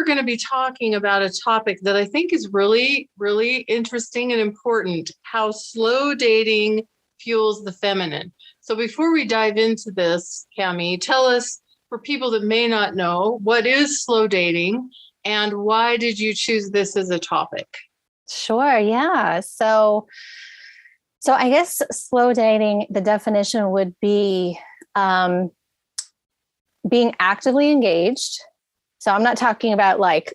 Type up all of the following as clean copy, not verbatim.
are going to be talking about a topic that I think is really, really interesting and important, how slow dating fuels the feminine. So before we dive into this, Cami, tell us, for people that may not know, what is slow dating and why did you choose this as a topic? Sure. Yeah. So I guess slow dating, the definition would be being actively engaged. So I'm not talking about like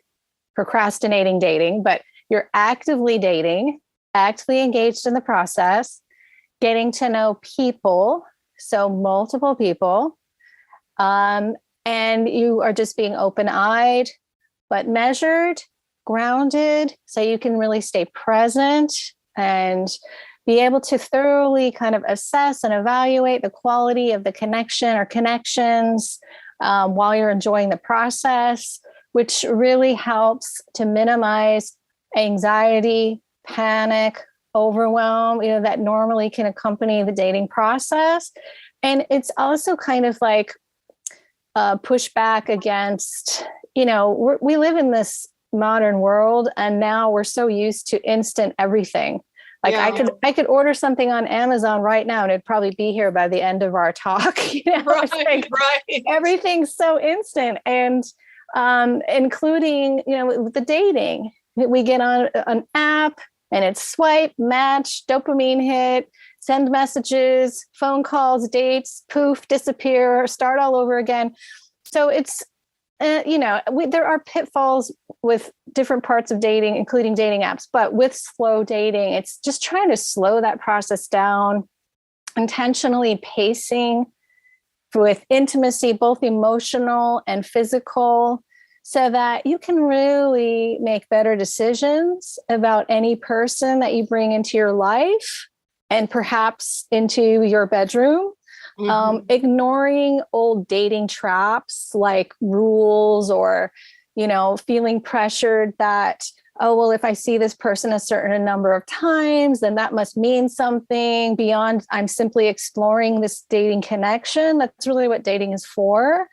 procrastinating dating, but you're actively dating, actively engaged in the process, getting to know people, so multiple people, and you are just being open-eyed, but measured, grounded, so you can really stay present and be able to thoroughly kind of assess and evaluate the quality of the connection or connections while you're enjoying the process, which really helps to minimize anxiety, panic, overwhelm, that normally can accompany the dating process. And it's also kind of like push back against, we live in this modern world, and now we're so used to instant everything. Like I could order something on Amazon right now and it'd probably be here by the end of our talk. Right. Everything's so instant, and including, with the dating, we get on an app and it's swipe, match, dopamine hit, send messages, phone calls, dates, poof, disappear, start all over again. So it's, there are pitfalls with different parts of dating, including dating apps, but with slow dating, it's just trying to slow that process down, intentionally pacing with intimacy, both emotional and physical, so that you can really make better decisions about any person that you bring into your life and perhaps into your bedroom. Ignoring old dating traps like rules or, feeling pressured that, oh, well, if I see this person a certain number of times, then that must mean something beyond I'm simply exploring this dating connection. That's really what dating is for.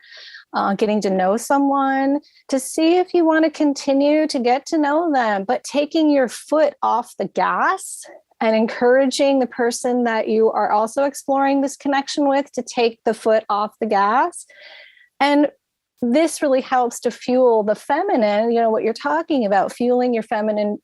Getting to know someone to see if you want to continue to get to know them, but taking your foot off the gas and encouraging the person that you are also exploring this connection with to take the foot off the gas. And this really helps to fuel the feminine, what you're talking about, fueling your feminine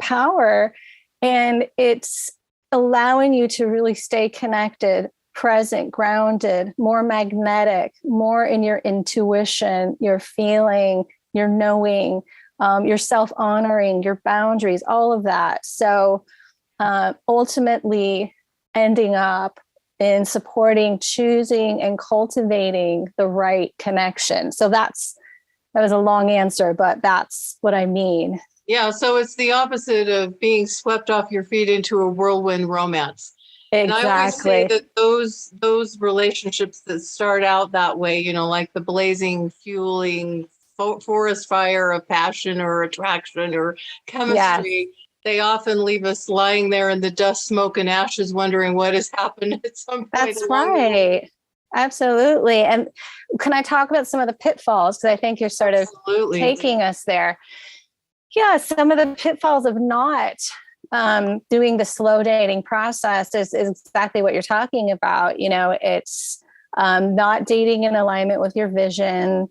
power. And it's allowing you to really stay connected, present, grounded, more magnetic, more in your intuition, your feeling, your knowing, your self-honoring, your boundaries, all of that. So ultimately ending up in supporting, choosing, and cultivating the right connection. So that was a long answer, but that's what I mean. Yeah. So it's the opposite of being swept off your feet into a whirlwind romance. Exactly. And I always say that those relationships that start out that way, like the blazing, fueling forest fire of passion or attraction or chemistry, yes, they often leave us lying there in the dust, smoke, and ashes, wondering what has happened at some point. That's right. Absolutely. And can I talk about some of the pitfalls? Because I think you're sort of taking us there. Yeah, some of the pitfalls of not doing the slow dating process is exactly what you're talking about. It's not dating in alignment with your vision,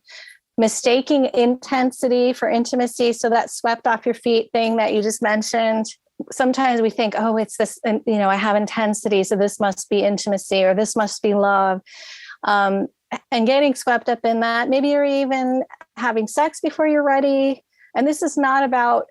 mistaking intensity for intimacy. So that swept off your feet thing that you just mentioned. Sometimes we think, oh, it's this, I have intensity, so this must be intimacy or this must be love. And getting swept up in that. Maybe you're even having sex before you're ready. And this is not about,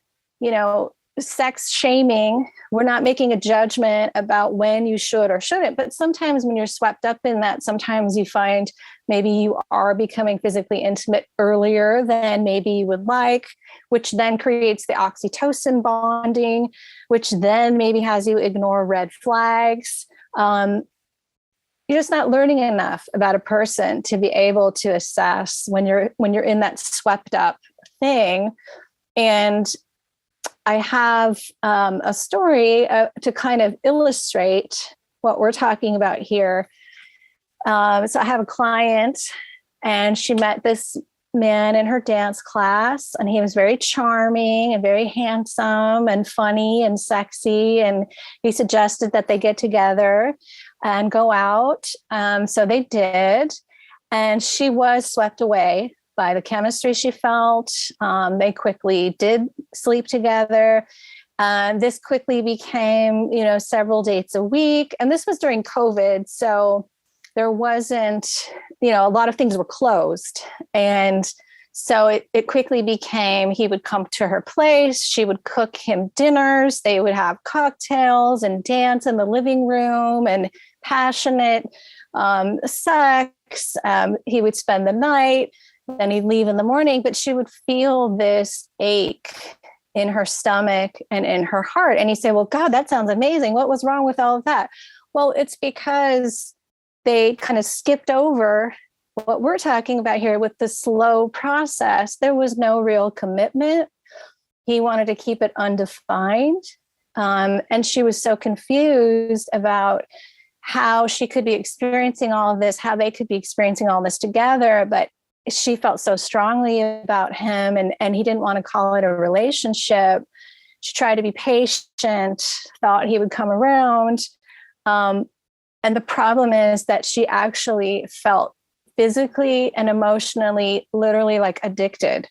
sex shaming. We're not making a judgment about when you should or shouldn't. But sometimes when you're swept up in that, sometimes you find maybe you are becoming physically intimate earlier than maybe you would like, which then creates the oxytocin bonding, which then maybe has you ignore red flags. You're just not learning enough about a person to be able to assess when you're in that swept up thing. And I have a story to kind of illustrate what we're talking about here. So I have a client, and she met this man in her dance class, and he was very charming and very handsome and funny and sexy. And he suggested that they get together and go out. So they did. And she was swept away by the chemistry she felt. They quickly did sleep together. This quickly became, several dates a week. And this was during COVID. So there wasn't, a lot of things were closed. And so it quickly became, he would come to her place. She would cook him dinners. They would have cocktails and dance in the living room and passionate sex. He would spend the night, then he'd leave in the morning, but she would feel this ache in her stomach and in her heart. And you say, well, God, that sounds amazing. What was wrong with all of that? Well, it's because they kind of skipped over what we're talking about here with the slow process. There was no real commitment. He wanted to keep it undefined. And she was so confused about how she could be experiencing all of this, how they could be experiencing all this together. But she felt so strongly about him, and he didn't want to call it a relationship. She tried to be patient, thought he would come around. And the problem is that she actually felt physically and emotionally, literally like addicted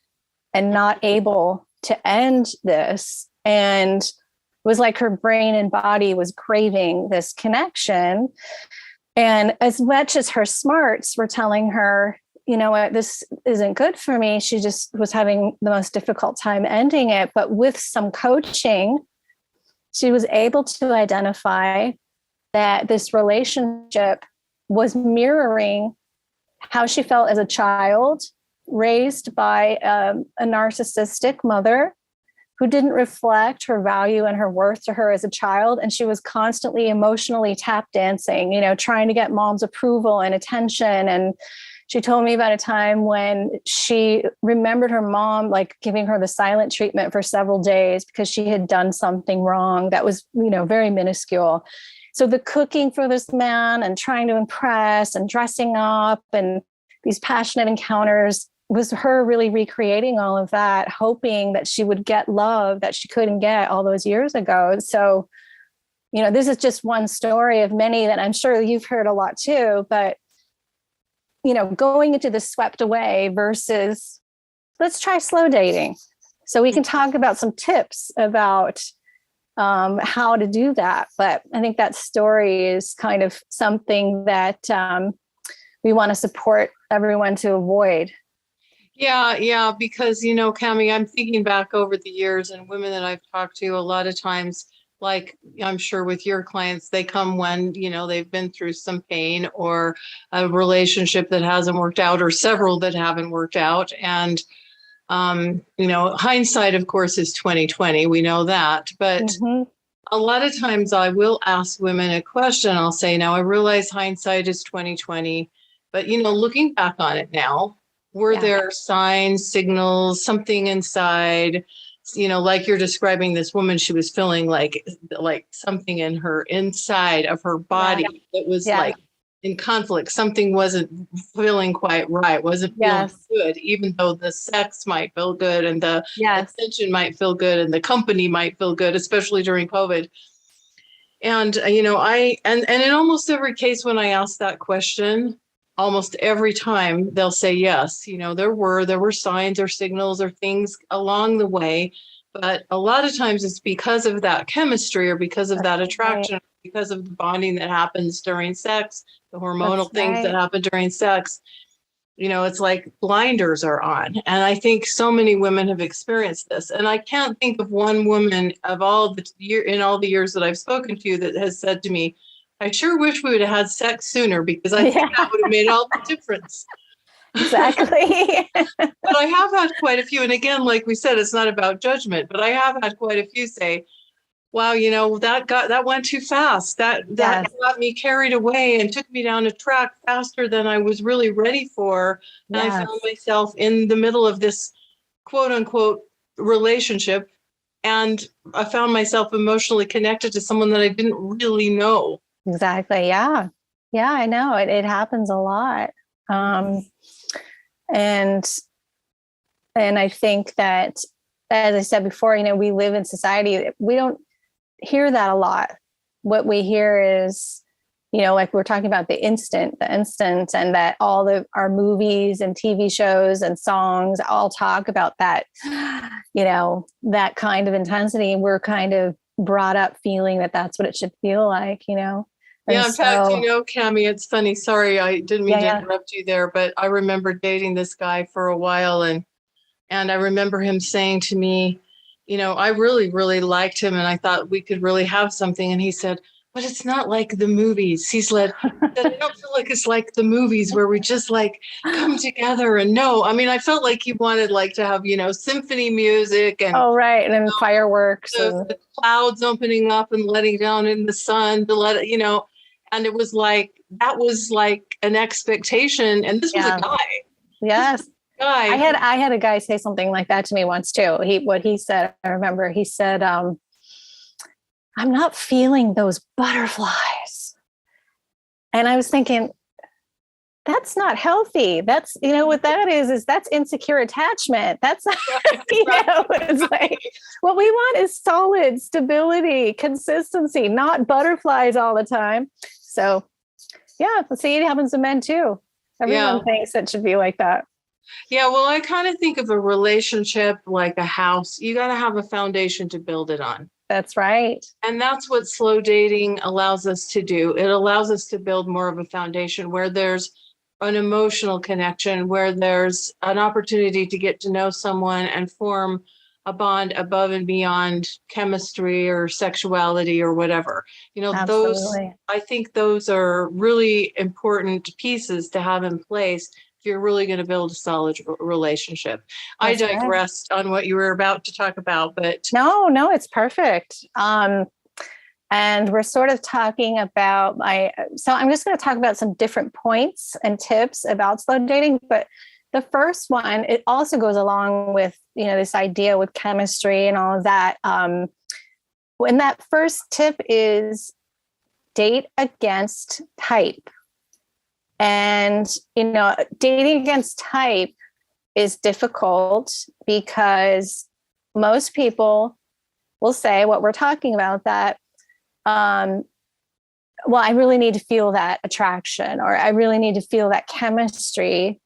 and not able to end this. And it was like her brain and body was craving this connection. And as much as her smarts were telling her, you know what, this isn't good for me, she just was having the most difficult time ending it. But with some coaching, she was able to identify that this relationship was mirroring how she felt as a child, raised by a narcissistic mother who didn't reflect her value and her worth to her as a child. And she was constantly emotionally tap dancing, trying to get mom's approval and attention. And she told me about a time when she remembered her mom, like giving her the silent treatment for several days because she had done something wrong that was, very minuscule. So the cooking for this man and trying to impress and dressing up and these passionate encounters was her really recreating all of that, hoping that she would get love that she couldn't get all those years ago. So, this is just one story of many that I'm sure you've heard a lot too, but, going into the swept away versus let's try slow dating. So we can talk about some tips about how to do that. But I think that story is kind of something that we want to support everyone to avoid. Yeah, because, Cami, I'm thinking back over the years and women that I've talked to a lot of times, like I'm sure with your clients, they come when, they've been through some pain or a relationship that hasn't worked out or several that haven't worked out. And hindsight, of course, is 2020. We know that. But a lot of times I will ask women a question. I'll say, now I realize hindsight is 2020, but, looking back on it now, were there signs, signals, something inside, like you're describing this woman, she was feeling like something in her inside of her body that was like in conflict. Something wasn't feeling quite right, wasn't feeling good, even though the sex might feel good and the attention might feel good and the company might feel good, especially during COVID. And, and in almost every case when I ask that question, almost every time they'll say yes. There were signs or signals or things along the way, but a lot of times it's because of that chemistry or because of that attraction, because of the bonding that happens during sex, the hormonal things that happen during sex. It's like blinders are on. And I think so many women have experienced this. And I can't think of one woman of all the years that I've spoken to that has said to me, I sure wish we would have had sex sooner because I think that would have made all the difference. Exactly. But I have had quite a few. And again, like we said, it's not about judgment, but I have had quite a few say, wow, that went too fast. That got me carried away and took me down a track faster than I was really ready for. And I found myself in the middle of this quote unquote relationship. And I found myself emotionally connected to someone that I didn't really know. Exactly. Yeah. Yeah, I know. It happens a lot. And And I think that, as I said before, we live in society, we don't hear that a lot. What we hear is, like we're talking about the instant, and that our movies and TV shows and songs all talk about that, that kind of intensity. We're kind of brought up feeling that that's what it should feel like, And Yeah, in fact, Cami, it's funny. Sorry, I didn't mean to interrupt you there, but I remember dating this guy for a while, and I remember him saying to me, I really, really liked him, and I thought we could really have something. And he said, but it's not like the movies. He said, I don't feel like it's like the movies where we just like come together and no. I mean, I felt like he wanted like to have, symphony music and right. And then fireworks. The clouds opening up and letting down in the sun to let it, and it was like, that was like an expectation. And this was a guy. Yes. I had a guy say something like that to me once too. What he said, I remember he said, I'm not feeling those butterflies. And I was thinking, that's not healthy. That's, what that is that's insecure attachment. That's, it's like, what we want is solid stability, consistency, not butterflies all the time. So yeah, let's see, it happens to men too. Everyone thinks it should be like that. Yeah, well, I kind of think of a relationship like a house. You got to have a foundation to build it on. That's right. And that's what slow dating allows us to do. It allows us to build more of a foundation where there's an emotional connection, where there's an opportunity to get to know someone and form a bond above and beyond chemistry or sexuality or whatever. Absolutely. I think those are really important pieces to have in place if you're really going to build a solid relationship. That's I digressed on what you were about to talk about, but no, it's perfect. And we're sort of talking about so I'm just going to talk about some different points and tips about slow dating. But the first one, it also goes along with, this idea with chemistry and all of that. When that first tip is date against type. And, dating against type is difficult because most people will say what we're talking about, that, well, I really need to feel that attraction, or I really need to feel that chemistry.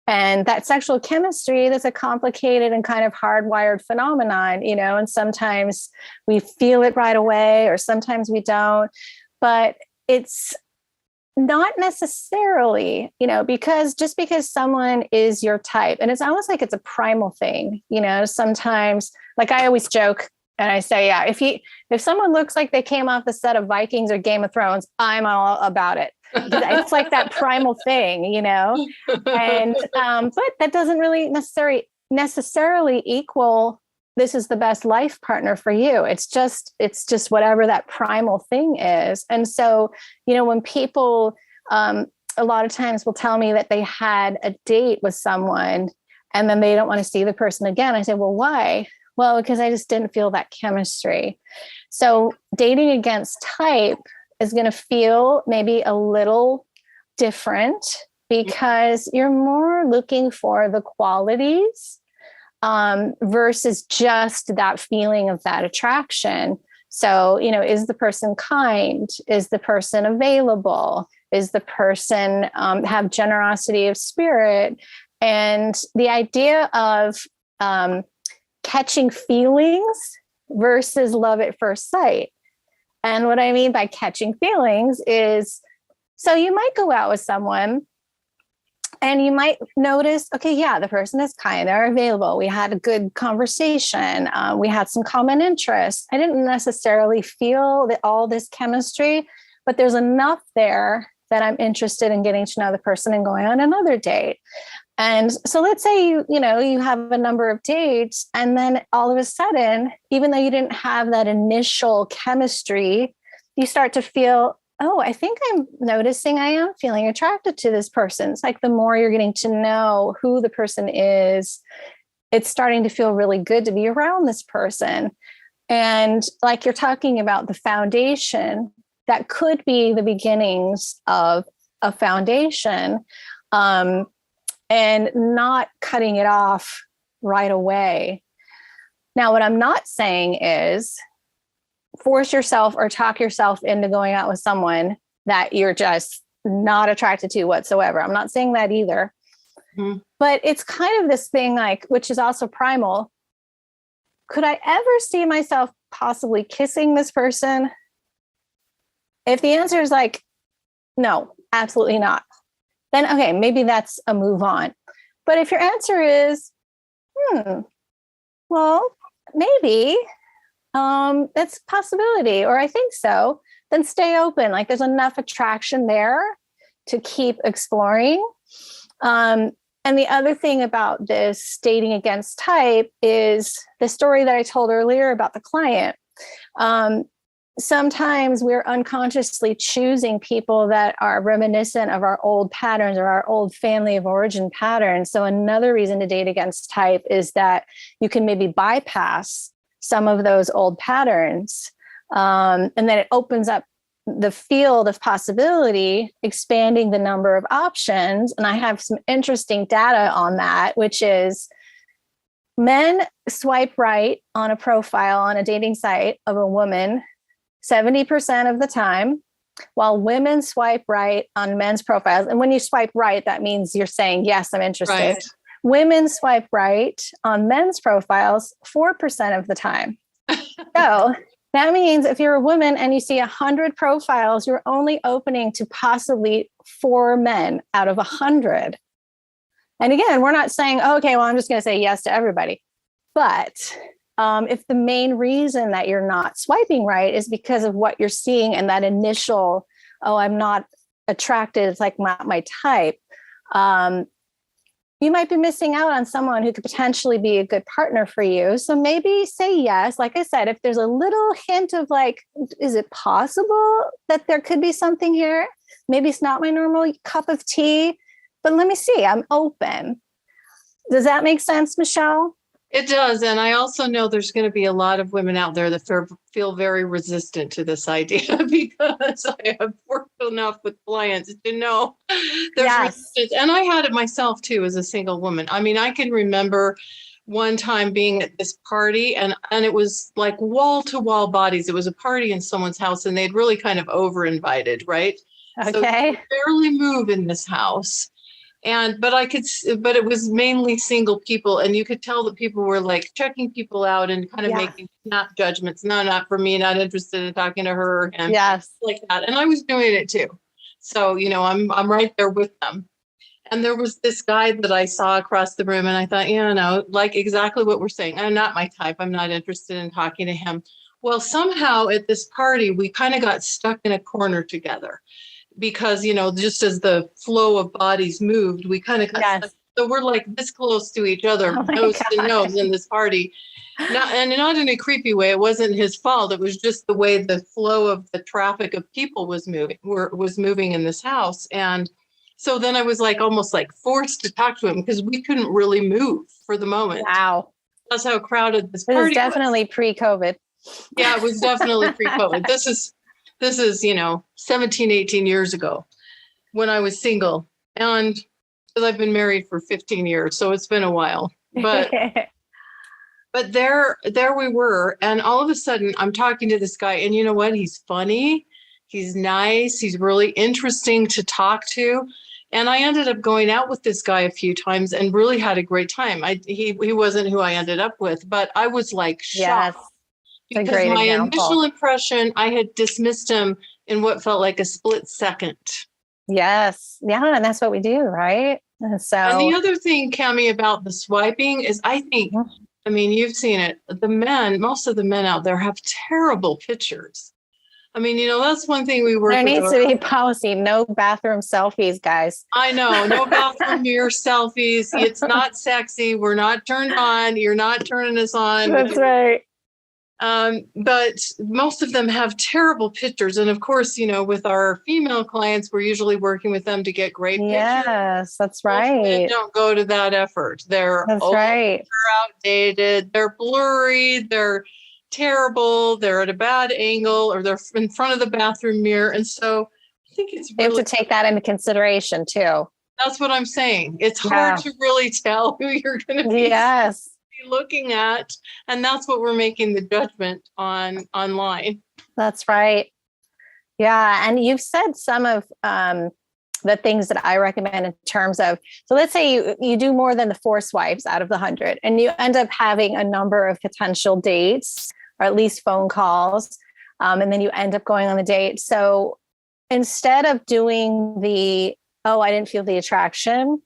And that sexual chemistry, that's a complicated and kind of hardwired phenomenon, and sometimes we feel it right away, or sometimes we don't. But it's not necessarily, because someone is your type, and it's almost like it's a primal thing, sometimes, like I always joke and I say, yeah, if someone looks like they came off the set of Vikings or Game of Thrones, I'm all about it. It's like that primal thing, and but that doesn't really necessarily equal this is the best life partner for you. It's just whatever that primal thing is. And so, when people a lot of times will tell me that they had a date with someone and then they don't want to see the person again, I say, well, why? Well, because I just didn't feel that chemistry. So dating against type is going to feel maybe a little different because you're more looking for the qualities versus just that feeling of that attraction. So, is the person kind? Is the person available? Is the person have generosity of spirit? And the idea of catching feelings versus love at first sight. And what I mean by catching feelings is, so you might go out with someone and you might notice, okay, yeah, the person is kind, they're available. We had a good conversation. We had some common interests. I didn't necessarily feel all this chemistry, but there's enough there that I'm interested in getting to know the person and going on another date. And so let's say you have a number of dates, and then all of a sudden, even though you didn't have that initial chemistry, you start to feel, oh, I think I'm noticing I am feeling attracted to this person. It's like the more you're getting to know who the person is, it's starting to feel really good to be around this person. And like you're talking about the foundation, that could be the beginnings of a foundation. And not cutting it off right away. Now, what I'm not saying is force yourself or talk yourself into going out with someone that you're just not attracted to whatsoever. I'm not saying that either. Mm-hmm. But it's kind of this thing, like, which is also primal. Could I ever see myself possibly kissing this person? If the answer is like, no, absolutely not, then okay, maybe that's a move on. But if your answer is, well, maybe that's a possibility, or I think so, then stay open. Like, there's enough attraction there to keep exploring. And the other thing about this dating against type is the story that I told earlier about the client. Sometimes we're unconsciously choosing people that are reminiscent of our old patterns or our old family of origin patterns. So another reason to date against type is that you can maybe bypass some of those old patterns. And then it opens up the field of possibility, expanding the number of options. And I have some interesting data on that, which is men swipe right on a profile on a dating site of a woman 70% of the time, while women swipe right on men's profiles. And when you swipe right, that means you're saying, yes, I'm interested. Right. Women swipe right on men's profiles 4% of the time. So that means if you're a woman and you see 100 profiles, you're only opening to possibly 4 men out of 100. And again, we're not saying, oh, okay, well, I'm just going to say yes to everybody. But if the main reason that you're not swiping right is because of what you're seeing and that initial, oh, I'm not attracted, it's like not my type, you might be missing out on someone who could potentially be a good partner for you. So maybe say yes. Like I said, if there's a little hint of like, is it possible that there could be something here? Maybe it's not my normal cup of tea, but let me see, I'm open. Does that make sense, Michelle? It does. And I also know there's going to be a lot of women out there that feel very resistant to this idea because I have worked enough with clients to know there's resistance. And I had it myself too as a single woman. I mean, I can remember one time being at this party and it was like wall to wall bodies. It was a party in someone's house and they'd really kind of over invited, right? Okay. So you could barely move in this house. But it was mainly single people. And you could tell that people were like checking people out and kind of making snap judgments. No, not for me, not interested in talking to her or him. Yes. Like that. And I was doing it too. So, I'm right there with them. And there was this guy that I saw across the room and I thought, like exactly what we're saying. I'm not my type. I'm not interested in talking to him. Well, somehow at this party, we kind of got stuck in a corner together. Because, just as the flow of bodies moved, we kind of got stuck. So we're like this close to each other, nose to nose in this party. Not in a creepy way. It wasn't his fault. It was just the way the flow of the traffic of people was moving in this house. And so then I was like almost like forced to talk to him because we couldn't really move for the moment. Wow. That's how crowded this party was. It was definitely pre-COVID. Yeah, it was definitely pre-COVID. This is 17, 18 years ago when I was single. And I've been married for 15 years, so it's been a while. But there we were. And all of a sudden I'm talking to this guy and you know what? He's funny. He's nice. He's really interesting to talk to. And I ended up going out with this guy a few times and really had a great time. He wasn't who I ended up with, but I was like shocked. Yes. Because my initial impression, I had dismissed him in what felt like a split second. Yes. Yeah. And that's what we do, right? And the other thing, Cami, about the swiping is I think, you've seen it. Most of the men out there have terrible pictures. That's one thing we work with. There needs to be policy. No bathroom selfies, guys. I know. No bathroom mirror selfies. It's not sexy. We're not turned on. You're not turning us on. That's right. But most of them have terrible pictures. And of course, with our female clients, we're usually working with them to get great pictures. Yes, that's right. They don't go to that effort. They're outdated. They're blurry. They're terrible. They're at a bad angle or they're in front of the bathroom mirror. And so I think it's really... You have to take that into consideration too. That's what I'm saying. It's hard to really tell who you're going to be. Yes. be looking at. And that's what we're making the judgment on online. That's right. Yeah. And you've said some of the things that I recommend in terms of, so let's say you do more than the 4 swipes out of the 100, and you end up having a number of potential dates, or at least phone calls. And then you end up going on the date. So instead of doing I didn't feel the attraction,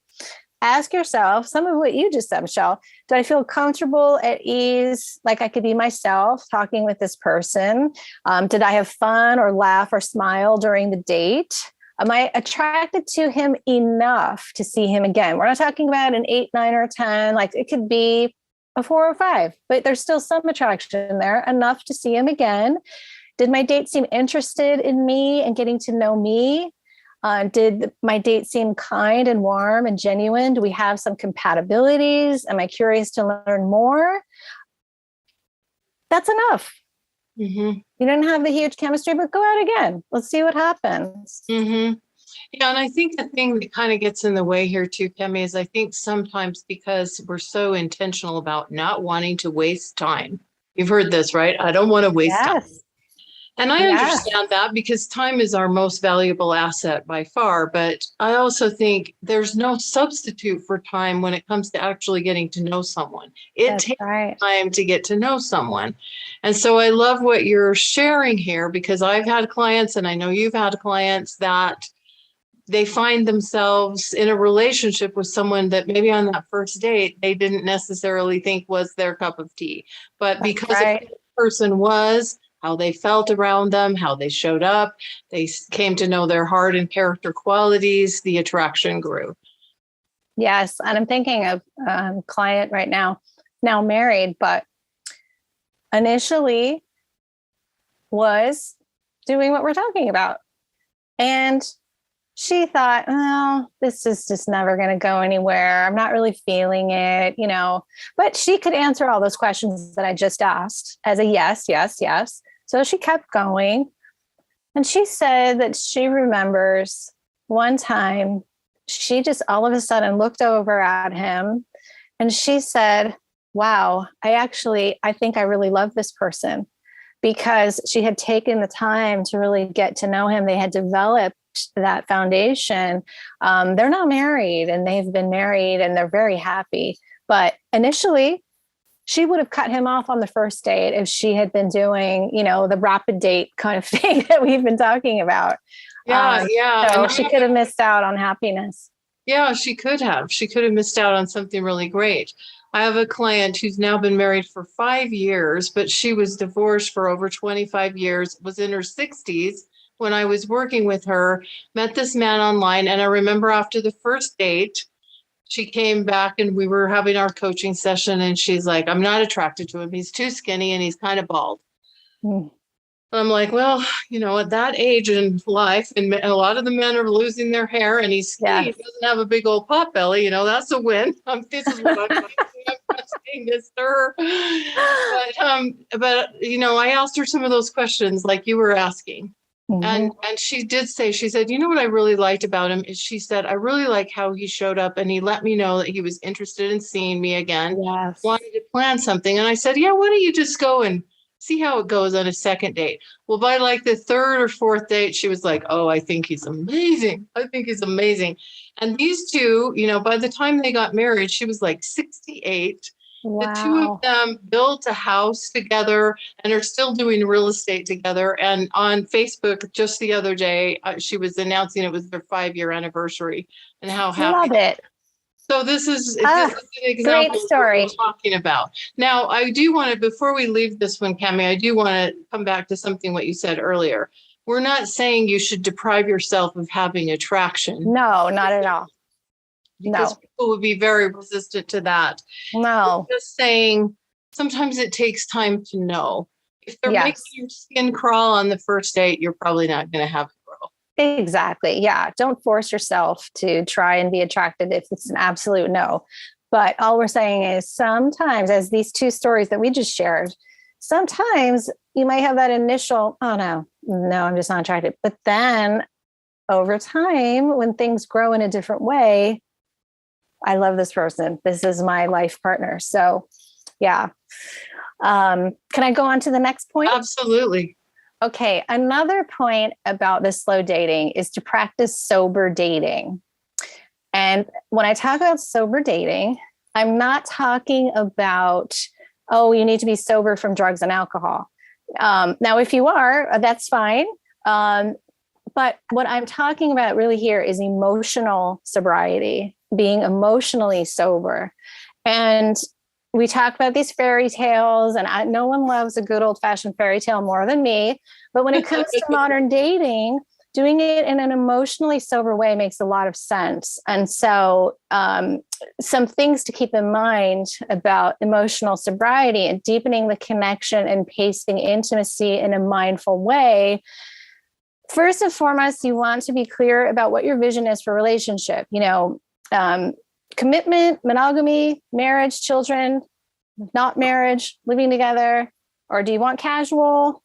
ask yourself some of what you just said, Michelle. Do I feel comfortable, at ease, like I could be myself talking with this person? Did I have fun or laugh or smile during the date? Am I attracted to him enough to see him again? We're not talking about an 8, 9, or 10. Like it could be a 4 or 5, but there's still some attraction there, enough to see him again. Did my date seem interested in me and getting to know me? Did my date seem kind and warm and genuine? Do we have some compatibilities? Am I curious to learn more? That's enough. Mm-hmm. You didn't have the huge chemistry, but go out again. Let's see what happens. Mm-hmm. Yeah, and I think the thing that kind of gets in the way here too, Cami, is I think sometimes because we're so intentional about not wanting to waste time. You've heard this, right? I don't want to waste time. And I understand that, because time is our most valuable asset by far. But I also think there's no substitute for time when it comes to actually getting to know someone. It takes time to get to know someone. And so I love what you're sharing here, because I've had clients, and I know you've had clients, that they find themselves in a relationship with someone that maybe on that first date they didn't necessarily think was their cup of tea. But because of who the person was, how they felt around them, how they showed up, they came to know their heart and character qualities, the attraction grew. Yes. And I'm thinking of a client right now married, but initially was doing what we're talking about. And she thought, oh, this is just never going to go anywhere. I'm not really feeling it, but she could answer all those questions that I just asked as a yes, yes, yes. So she kept going. And she said that she remembers one time she just all of a sudden looked over at him and she said, wow, I think I really love this person, because she had taken the time to really get to know him. They had developed that foundation. They're not married, and they've been married and they're very happy. But initially, she would have cut him off on the first date if she had been doing, the rapid date kind of thing that we've been talking about. Yeah. So she could have missed out on happiness. Yeah, she could have. She could have missed out on something really great. I have a client who's now been married for 5 years, but she was divorced for over 25 years, was in her 60s when I was working with her, met this man online. And I remember after the first date, she came back and we were having our coaching session, and she's like, I'm not attracted to him. He's too skinny and he's kind of bald. Mm. I'm like, well, at that age in life, and a lot of the men are losing their hair, and he's skinny. He doesn't have a big old pot belly. That's a win. This is what I'm saying this to her. But I asked her some of those questions like you were asking. Mm-hmm. And she did say, she said, what I really liked about him is, she said, I really like how he showed up and he let me know that he was interested in seeing me again. Yes. Wanted to plan something. And I said, yeah, why don't you just go and see how it goes on a second date? Well, by like the 3rd or 4th date, she was like, oh, I think he's amazing. And these two, by the time they got married, she was like 68. Wow. The two of them built a house together and are still doing real estate together. And on Facebook, just the other day, she was announcing it was their 5-year anniversary and how happy. Love it. So this is an example great story. of what we're talking about. Now, I do want to, before we leave this one, Cami, I do want to come back to something what you said earlier. We're not saying you should deprive yourself of having attraction. No, not at all. Because people would be very resistant to that. No. We're just saying sometimes it takes time to know. If they're making your skin crawl on the first date, you're probably not going to have it grow. Exactly. Yeah. Don't force yourself to try and be attracted if it's an absolute no. But all we're saying is sometimes, as these two stories that we just shared, sometimes you might have that initial, oh no, I'm just not attracted. But then over time, when things grow in a different way, I love this person. This is my life partner. So Yeah. Can I go on to the next point? Absolutely. Okay. Another point about the slow dating is to practice sober dating. And when I talk about sober dating, I'm not talking about, oh, you need to be sober from drugs and alcohol. Now, if you are, that's fine. But what I'm talking about really here is emotional sobriety, being emotionally sober. And we talk about these fairy tales, and no one loves a good old fashioned fairy tale more than me. But when it comes to modern dating, doing it in an emotionally sober way makes a lot of sense. And so some things to keep in mind about emotional sobriety and deepening the connection and pacing intimacy in a mindful way. First and foremost, you want to be clear about what your vision is for relationship. Commitment, monogamy, marriage, children, not marriage, living together, or do you want casual?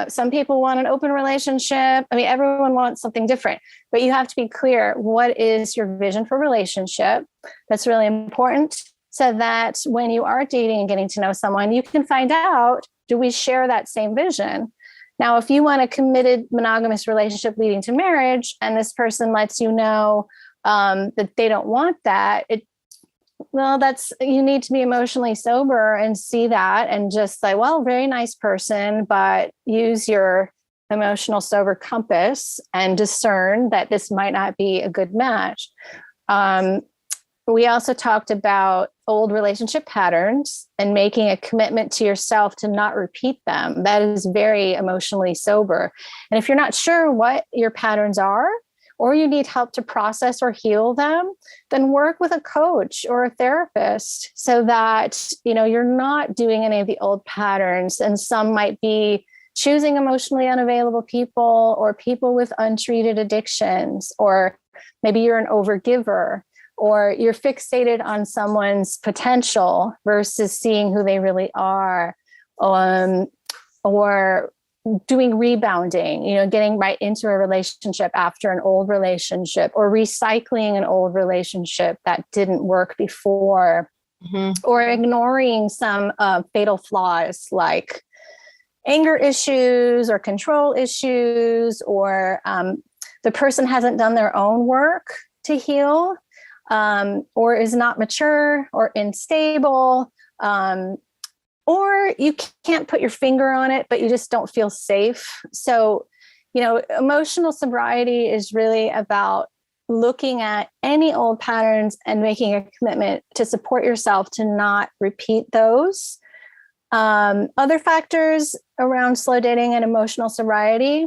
Some people want an open relationship. I mean, everyone wants something different, but you have to be clear. What is your vision for relationship? That's really important, so that when you are dating and getting to know someone, you can find out, do we share that same vision? Now, if you want a committed monogamous relationship leading to marriage, and this person lets you know that they don't want that, you need to be emotionally sober and see that and just say, well, very nice person, but use your emotional sober compass and discern that this might not be a good match. We also talked about old relationship patterns and making a commitment to yourself to not repeat them. That is very emotionally sober. And if you're not sure what your patterns are, or you need help to process or heal them, then work with a coach or a therapist so that, you're not doing any of the old patterns. And some might be choosing emotionally unavailable people, or people with untreated addictions, or maybe you're an overgiver, or you're fixated on someone's potential versus seeing who they really are, or doing rebounding, getting right into a relationship after an old relationship, or recycling an old relationship that didn't work before, or ignoring some fatal flaws like anger issues or control issues, or the person hasn't done their own work to heal, or is not mature or unstable. Or you can't put your finger on it, but you just don't feel safe. So, emotional sobriety is really about looking at any old patterns and making a commitment to support yourself to not repeat those. Other factors around slow dating and emotional sobriety: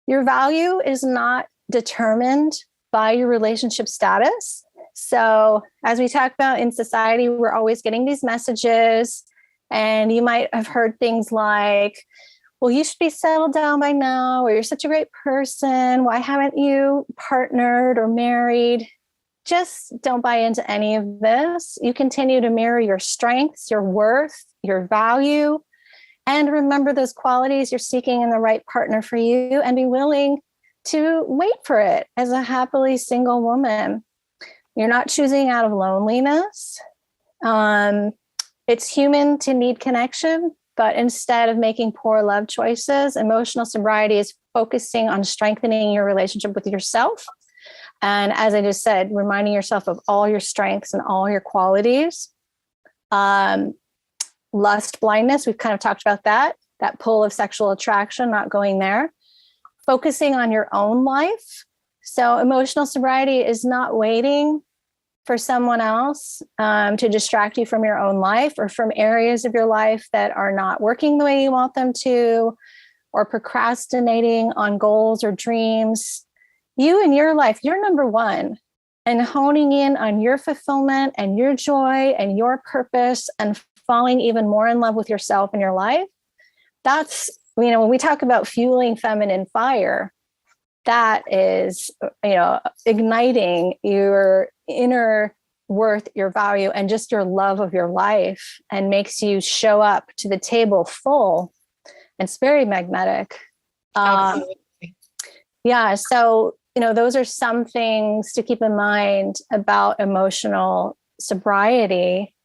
your value is not determined by your relationship status. So, as we talk about in society, we're always getting these messages. And you might have heard things like, well, you should be settled down by now, or you're such a great person. Why haven't you partnered or married? Just don't buy into any of this. You continue to mirror your strengths, your worth, your value, and remember those qualities you're seeking in the right partner for you, and be willing to wait for it as a happily single woman. You're not choosing out of loneliness. It's human to need connection, but instead of making poor love choices, emotional sobriety is focusing on strengthening your relationship with yourself. And as I just said, reminding yourself of all your strengths and all your qualities. Lust, blindness, we've kind of talked about that pull of sexual attraction, not going there. Focusing on your own life. So emotional sobriety is not waiting for someone else to distract you from your own life, or from areas of your life that are not working the way you want them to, or procrastinating on goals or dreams. You and your life, you're number one, and honing in on your fulfillment and your joy and your purpose, and falling even more in love with yourself and your life. That's, when we talk about fueling feminine fire, that is, igniting your inner worth, your value, and just your love of your life, and makes you show up to the table full. It's very magnetic. Yeah. So, those are some things to keep in mind about emotional sobriety.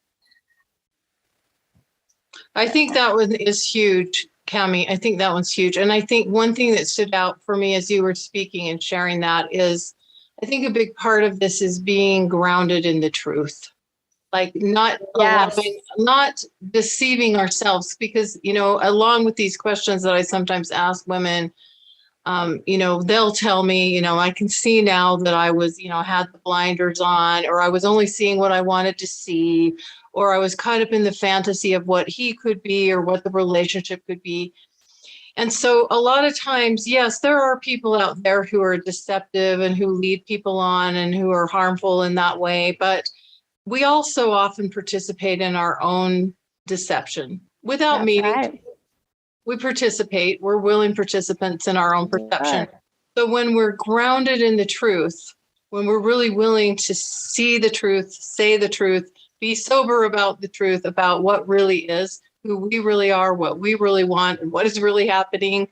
I think that one is huge, Cami. I think that one's huge. And I think one thing that stood out for me as you were speaking and sharing that is, I think a big part of this is being grounded in the truth. Like not Yes. not deceiving ourselves, because, along with these questions that I sometimes ask women, they'll tell me, I can see now that I was, had the blinders on, or I was only seeing what I wanted to see, or I was caught up in the fantasy of what he could be or what the relationship could be. And so a lot of times, yes, there are people out there who are deceptive and who lead people on and who are harmful in that way. But we also often participate in our own deception without That's meaning right. to. We participate. We're willing participants in our own perception. Sure. So when we're grounded in the truth, when we're really willing to see the truth, say the truth, be sober about the truth, about what really is, who we really are, what we really want, and what is really happening.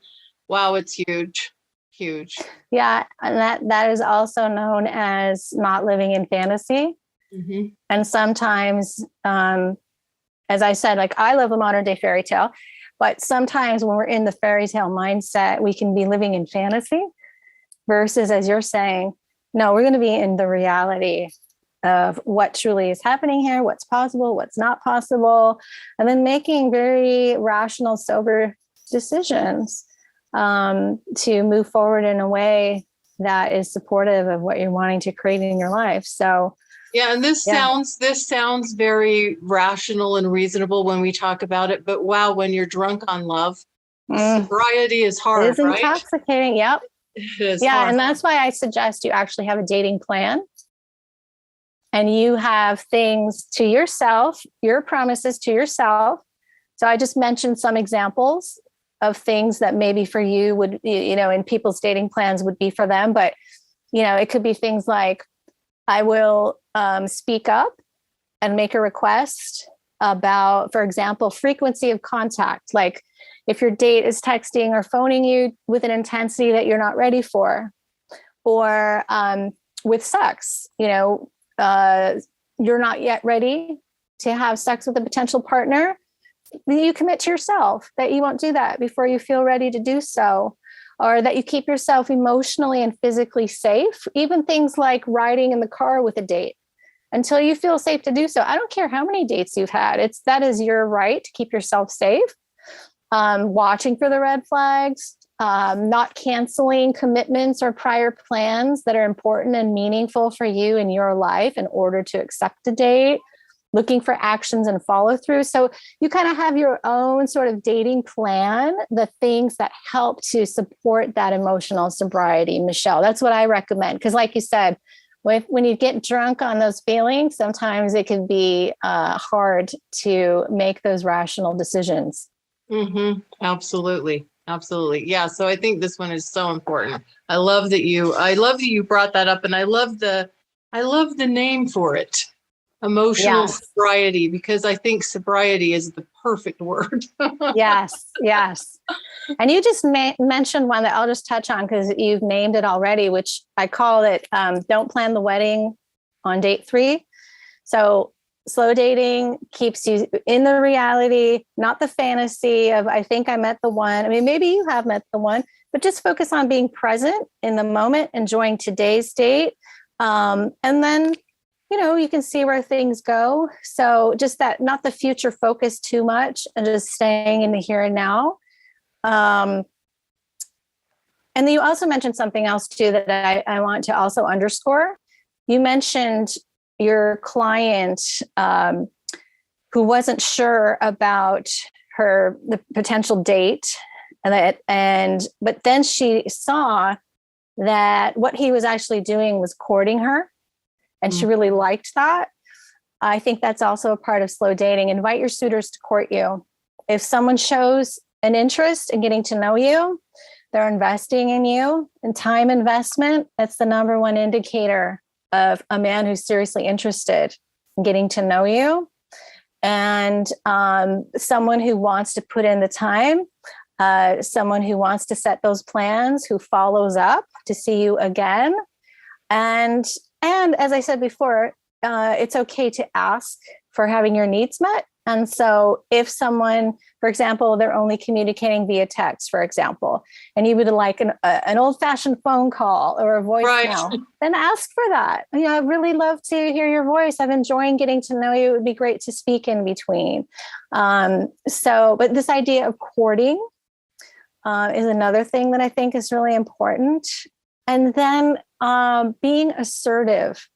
Wow, it's huge, huge. Yeah, and that is also known as not living in fantasy. Mm-hmm. And sometimes, as I said, like I love a modern day fairy tale, but sometimes when we're in the fairy tale mindset, we can be living in fantasy versus, as you're saying, no, we're going to be in the reality of what truly is happening here, what's possible, what's not possible, and then making very rational, sober decisions to move forward in a way that is supportive of what you're wanting to create in your life. So yeah, and this sounds very rational and reasonable when we talk about it, but wow, when you're drunk on love, sobriety is hard, it is intoxicating. Yep. It is yeah, hard. And that's why I suggest you actually have a dating plan. And you have things to yourself, your promises to yourself. So I just mentioned some examples of things that maybe for you would, in people's dating plans would be for them. But, it could be things like, I will speak up and make a request about, for example, frequency of contact. Like if your date is texting or phoning you with an intensity that you're not ready for, or with sex, you're not yet ready to have sex with a potential partner, you commit to yourself that you won't do that before you feel ready to do so, or that you keep yourself emotionally and physically safe. Even things like riding in the car with a date until you feel safe to do so. I don't care how many dates you've had. That is your right to keep yourself safe. Watching for the red flags, not canceling commitments or prior plans that are important and meaningful for you in your life in order to accept a date, looking for actions and follow through. So you kind of have your own sort of dating plan, the things that help to support that emotional sobriety. Michelle, that's what I recommend. Because like you said, when you get drunk on those feelings, sometimes it can be hard to make those rational decisions. Mm-hmm. Absolutely. Absolutely. Yeah. So I think this one is so important. I love that you brought that up, and I love the name for it. Emotional sobriety, because I think sobriety is the perfect word. Yes. And you just mentioned one that I'll just touch on because you've named it already, which I call it, don't plan the wedding on date 3. So slow dating keeps you in the reality, not the fantasy of, I think I met the one. I mean, maybe you have met the one, but just focus on being present in the moment, enjoying today's date. And then, you can see where things go. So just that, not the future focus too much and just staying in the here and now. And then you also mentioned something else too, that I want to also underscore. You mentioned your client who wasn't sure about the potential date, but then she saw that what he was actually doing was courting her, and she really liked that. I think that's also a part of slow dating. Invite your suitors to court you. If someone shows an interest in getting to know you, they're investing in you, and time investment, that's the number one indicator of a man who's seriously interested in getting to know you. And someone who wants to put in the time, someone who wants to set those plans, who follows up to see you again. And as I said before, it's okay to ask for having your needs met And so if someone, for example, they're only communicating via text, for example, and you would like an old-fashioned phone call or a voicemail, Right. then ask for that. I'd really love to hear your voice. I've enjoyed getting to know you. It would be great to speak in between. But this idea of courting is another thing that I think is really important. And then being assertive.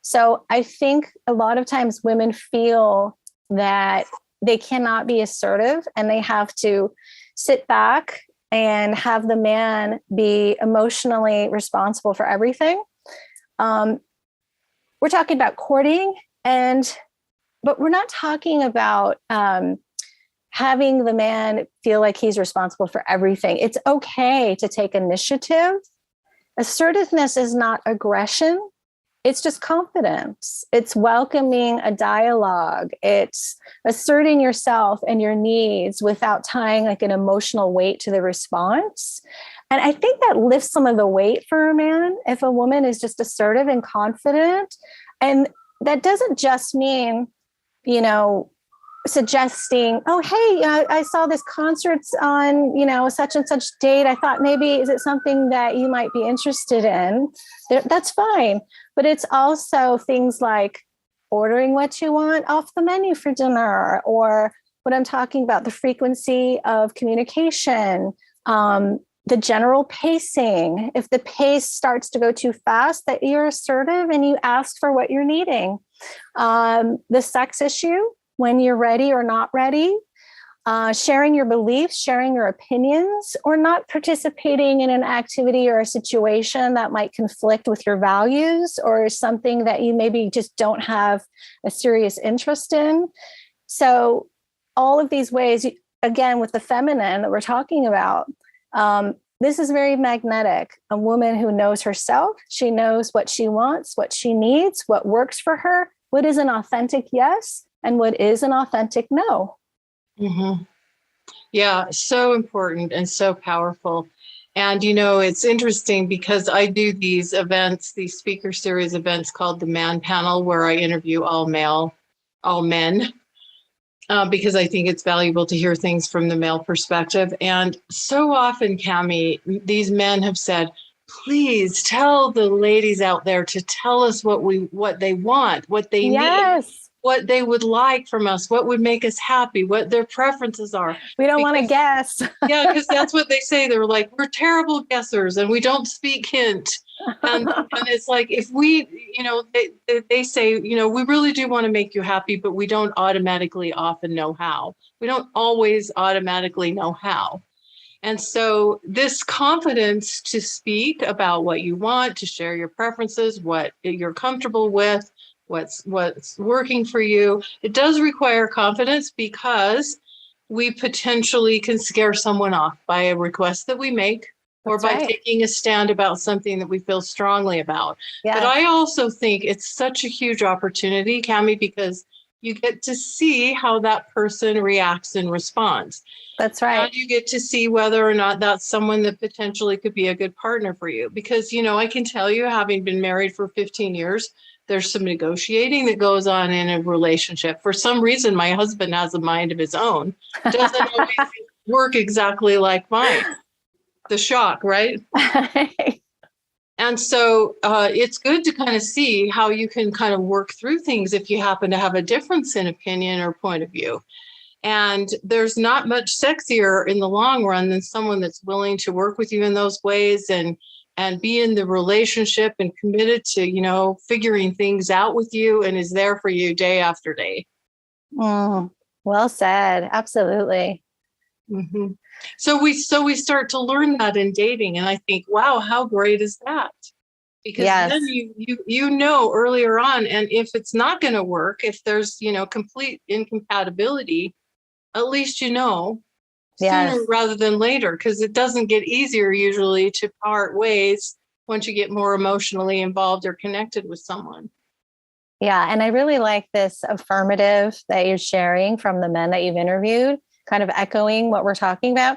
So I think a lot of times women feel that they cannot be assertive and they have to sit back and have the man be emotionally responsible for everything. We're talking about courting, but we're not talking about having the man feel like he's responsible for everything. It's okay to take initiative. Assertiveness is not aggression. It's just confidence. It's welcoming a dialogue. It's asserting yourself and your needs without tying like an emotional weight to the response. And I think that lifts some of the weight for a man if a woman is just assertive and confident. And that doesn't just mean, suggesting, oh, hey, I saw this concert's on, such and such date. I thought maybe, is it something that you might be interested in? That's fine. But it's also things like ordering what you want off the menu for dinner, or what I'm talking about, the frequency of communication, the general pacing. If the pace starts to go too fast, that you're assertive and you ask for what you're needing. The sex issue, when you're ready or not ready, sharing your beliefs, sharing your opinions, or not participating in an activity or a situation that might conflict with your values or something that you maybe just don't have a serious interest in. So all of these ways, again, with the feminine that we're talking about, this is very magnetic. A woman who knows herself, she knows what she wants, what she needs, what works for her, what is an authentic yes, and what is an authentic no. Mm-hmm. Yeah, so important and so powerful. And, it's interesting because I do these events, these speaker series events called the Man Panel, where I interview all men, because I think it's valuable to hear things from the male perspective. And so often, Cami, these men have said, please tell the ladies out there to tell us what they want, what they need, what they would like from us, what would make us happy, what their preferences are. We don't want to guess. Yeah, because that's what they say. They're like, we're terrible guessers and we don't speak hint. And it's like, if we, they say, we really do want to make you happy, but we don't automatically often know how. We don't always automatically know how. And so this confidence to speak about what you want, to share your preferences, what you're comfortable with, what's working for you, it does require confidence, because we potentially can scare someone off by a request that we make, or by taking a stand about something that we feel strongly about. Yes. But I also think it's such a huge opportunity, Cami, because you get to see how that person reacts and responds. That's right. And you get to see whether or not that's someone that potentially could be a good partner for you. Because, I can tell you, having been married for 15 years, there's some negotiating that goes on in a relationship. For some reason, my husband has a mind of his own. Doesn't always work exactly like mine. The shock, right? And so it's good to kind of see how you can kind of work through things if you happen to have a difference in opinion or point of view. And there's not much sexier in the long run than someone that's willing to work with you in those ways and be in the relationship and committed to, figuring things out with you and is there for you day after day. Well said. Absolutely. Mm-hmm. So we start to learn that in dating. And I think, wow, how great is that? Because then you know earlier on, and if it's not going to work, if there's, complete incompatibility, at least sooner rather than later, because it doesn't get easier usually to part ways once you get more emotionally involved or connected with someone. Yeah. And I really like this affirmative that you're sharing from the men that you've interviewed, kind of echoing what we're talking about.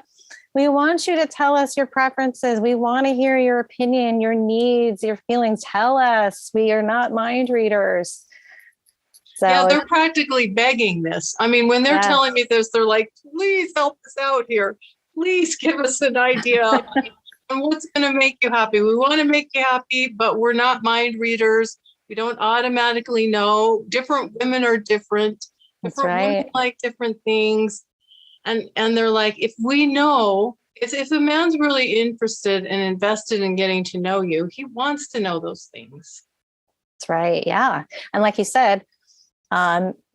We want you to tell us your preferences. We want to hear your opinion, your needs, your feelings. Tell us. We are not mind readers. Yeah, So they're practically begging this. I mean, when they're telling me this, they're like, please help us out here. Please give us an idea on what's going to make you happy. We want to make you happy, but we're not mind readers. We don't automatically know. Different women are different. Different women like different things. And they're like, if we know, if a man's really interested and invested in getting to know you, he wants to know those things. That's right. Yeah. And like you said,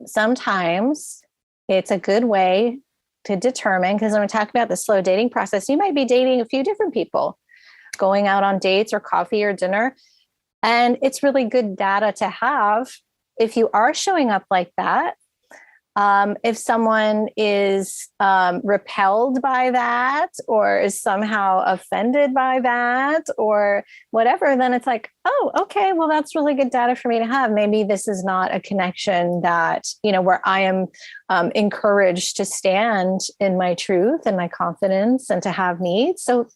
sometimes it's a good way to determine, because when we talk about the slow dating process, you might be dating a few different people, going out on dates or coffee or dinner. And it's really good data to have if you are showing up like that. If someone is repelled by that or is somehow offended by that or whatever, then it's like, oh, okay, well, that's really good data for me to have. Maybe this is not a connection that, where I am encouraged to stand in my truth and my confidence and to have needs. So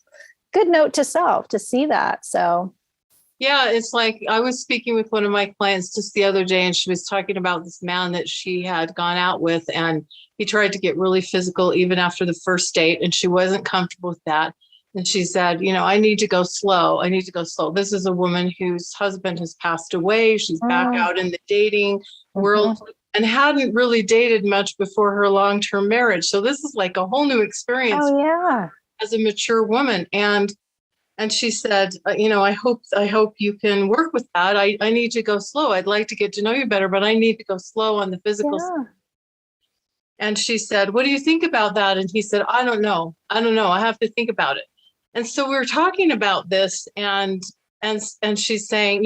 good note to self to see that. So yeah, it's like I was speaking with one of my clients just the other day, and she was talking about this man that she had gone out with, and he tried to get really physical even after the first date, and she wasn't comfortable with that. And she said, I need to go slow. I need to go slow. This is a woman whose husband has passed away. She's back out in the dating world and hadn't really dated much before her long-term marriage. So this is like a whole new experience as a mature woman. And she said, I hope you can work with that. I need to go slow. I'd like to get to know you better, but I need to go slow on the physical side. And she said, what do you think about that? And he said, I don't know. I have to think about it. And so we were talking about this, and she's saying,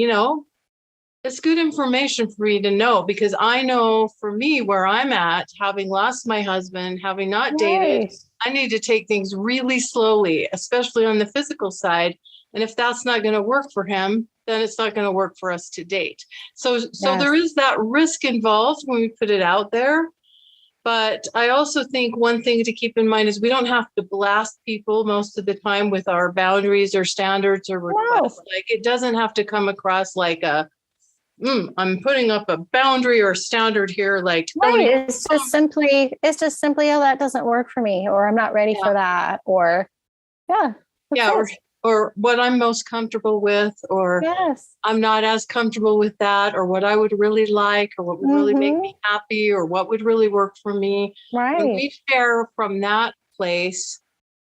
it's good information for me to know, because I know for me where I'm at, having lost my husband, having not dated, I need to take things really slowly, especially on the physical side. And if that's not going to work for him, then it's not going to work for us to date. So there is that risk involved when we put it out there. But I also think one thing to keep in mind is we don't have to blast people most of the time with our boundaries or standards or requests. Like, it doesn't have to come across like I'm putting up a boundary or standard here. Like, it's just simply, oh, that doesn't work for me, or I'm not ready for that, or or what I'm most comfortable with, or I'm not as comfortable with that, or what I would really like, or what would really make me happy, or what would really work for me. When we share from that place,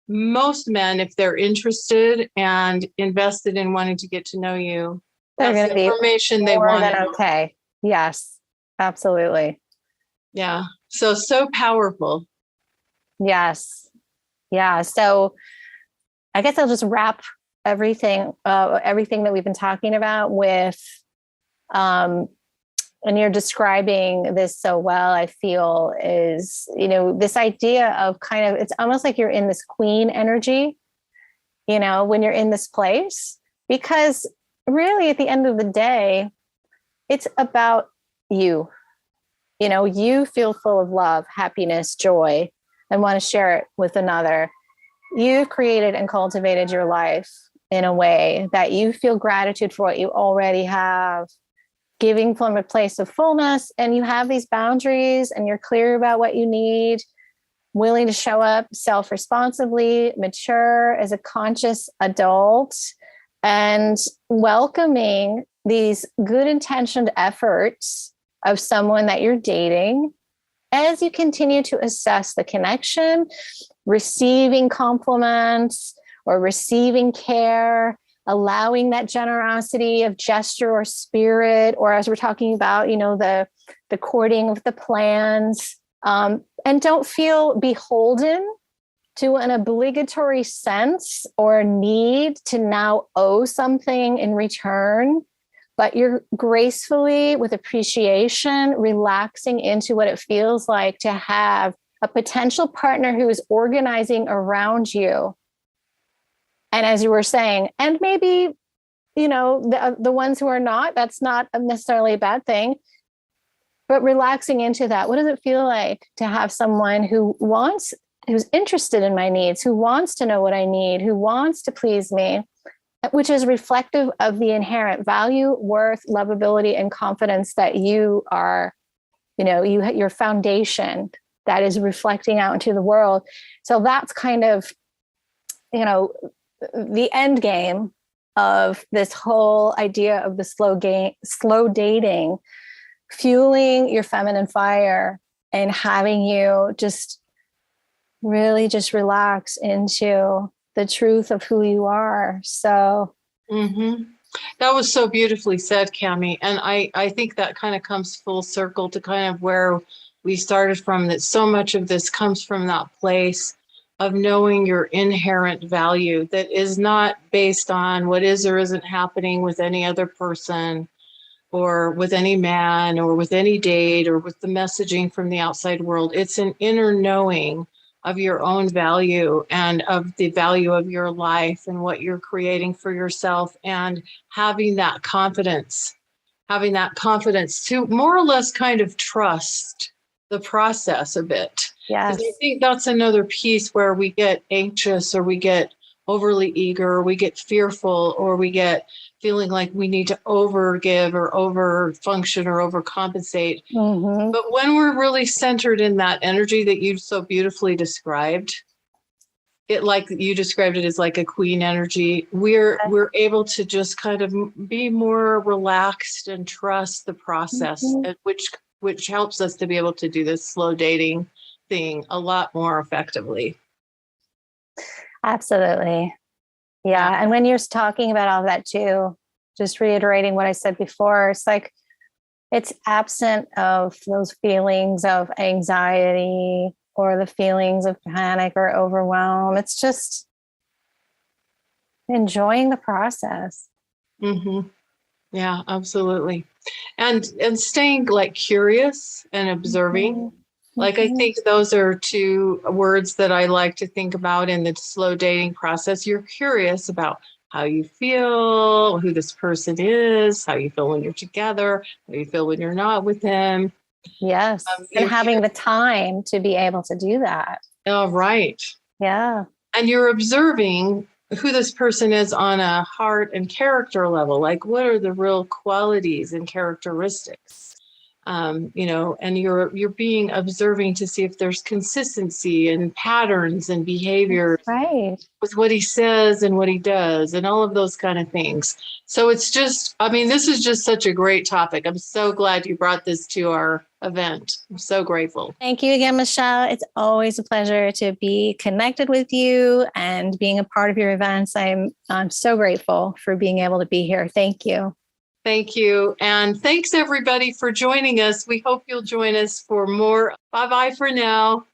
most men, if they're interested and invested in wanting to get to know you, they're going to be information they want. Okay. Yes, absolutely. Yeah. So powerful. Yes. Yeah. So I guess I'll just wrap everything that we've been talking about with, and you're describing this so well, I feel, is, this idea of kind of, it's almost like you're in this queen energy, when you're in this place, because really at the end of the day, it's about you. You feel full of love, happiness, joy, and want to share it with another. You've created and cultivated your life in a way that you feel gratitude for what you already have, giving from a place of fullness, and you have these boundaries and you're clear about what you need, willing to show up self-responsibly, mature as a conscious adult, and welcoming these good intentioned efforts of someone that you're dating as you continue to assess the connection, receiving compliments or receiving care, allowing that generosity of gesture or spirit, or as we're talking about, the courting of the plans, and don't feel beholden to an obligatory sense or need to now owe something in return, but you're gracefully, with appreciation, relaxing into what it feels like to have a potential partner who is organizing around you. And as you were saying, and maybe, the ones who are not, that's not necessarily a bad thing, but relaxing into that. What does it feel like to have someone who's interested in my needs, who wants to know what I need, who wants to please me, which is reflective of the inherent value, worth, lovability, and confidence that you are your foundation that is reflecting out into the world. So that's kind of, the end game of this whole idea of the slow dating, fueling your feminine fire and having you just really just relax into the truth of who you are. So that was so beautifully said, Cami. And I think that kind of comes full circle to kind of where we started from, that so much of this comes from that place of knowing your inherent value that is not based on what is or isn't happening with any other person or with any man or with any date or with the messaging from the outside world. It's an inner knowing of your own value and of the value of your life and what you're creating for yourself, and having that confidence to more or less kind of trust the process a bit. yes, I think that's another piece where we get anxious or we get overly eager or we get fearful or we get feeling like we need to overgive or over function or overcompensate. But when we're really centered in that energy that you so beautifully described, it, like you described it as like a queen energy, we're able to just kind of be more relaxed and trust the process, which helps us to be able to do this slow dating thing a lot more effectively. Absolutely. Yeah. And when you're talking about all that too, just reiterating what I said before, it's like, it's absent of those feelings of anxiety or the feelings of panic or overwhelm. It's just enjoying the process. Yeah, absolutely. And staying like curious and observing. Like, I think those are two words that I like to think about in the slow dating process. You're curious about how you feel, who this person is, how you feel when you're together, how you feel when you're not with them. Yes. And having the time to be able to do that. Oh, right. Yeah. And you're observing who this person is on a heart and character level. Like, what are the real qualities and characteristics? And you're being observing to see if there's consistency and patterns and behaviors with what he says and what he does and all of those kind of things. So it's just, this is just such a great topic. I'm so glad you brought this to our event. I'm so grateful. Thank you again, Michelle. It's always a pleasure to be connected with you and being a part of your events. I'm so grateful for being able to be here. Thank you. Thank you. And thanks everybody for joining us. We hope you'll join us for more. Bye-bye for now.